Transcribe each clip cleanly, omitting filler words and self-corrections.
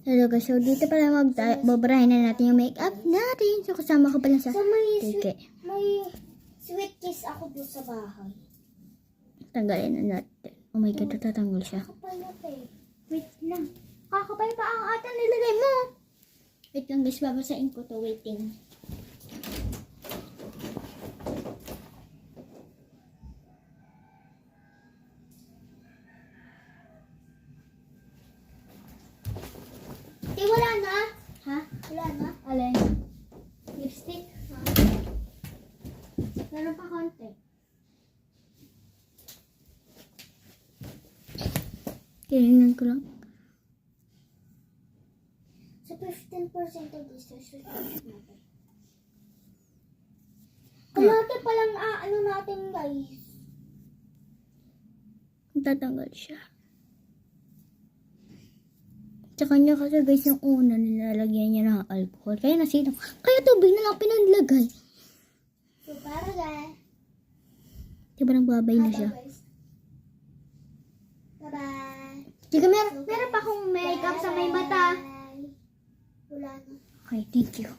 Hello guys, so dito pala babarahin na natin yung makeup natin. So kasama ko pala sa may sweet kiss ako doon sa bahay. Tanggalin na natin. Oh my god, tatanggal siya. Kakapal na wait lang. Kakapal pa ang ata nilagay mo. Wait lang guys, babasain ko to. Waiting. Wala na. Ha? Wala na. Alin? Lipstick? Meron pa konti. Tingnan ko lang. So 15% of this is natin. Kalate pa lang ano natin guys. Tatanggal siya. Sa kanya kasi guys, yung una nilalagyan niya ng alcohol. Kaya nasinap. Kaya tubig na lang pinanlagay. So para guys. Diba nagbabay na siya? Bye-bye. Sige, meron pa akong makeup sa may mata. Wala na. Okay, thank you.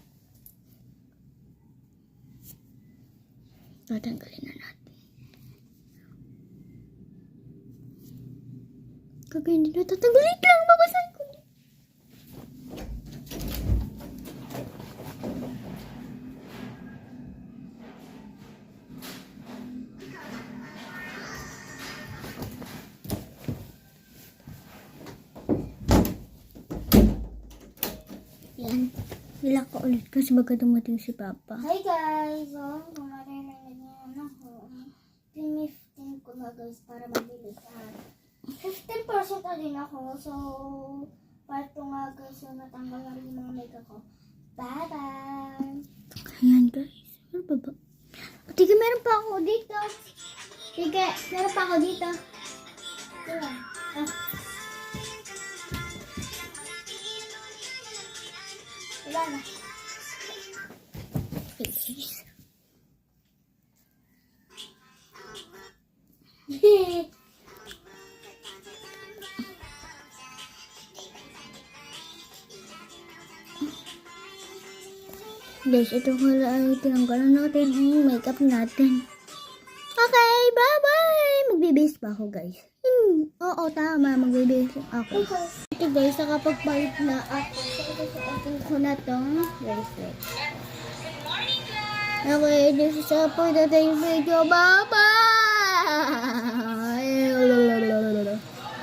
Tatanggalin na natin. Kaya hindi na tatanggalin lang. Babasahin ko. Yan. Nilak ko ulit kasi baga dumating si Papa. Hi guys! So, kung marinig niyo ako, 15 ko na guys para mabilis. 15% na din ako. So, part ko nga guys, so natanggal na rin yung mga makeup ko. Bye-bye! Ayan guys. Ano ba ba? Tika, meron pa ako dito. Tika, meron pa ako dito. Diba? Wala na. Guys, ito pala ay tinanggalan natin yung makeup natin. Okay, bye-bye! Magbibihis pa ako, guys. Oo, tama. Magbibihis ako. Ito, guys, nakapagpalit na ako. So, open ko na tong bracelet. Okay, this is all for today's video. Bye-bye!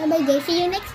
Bye-bye, guys. See you next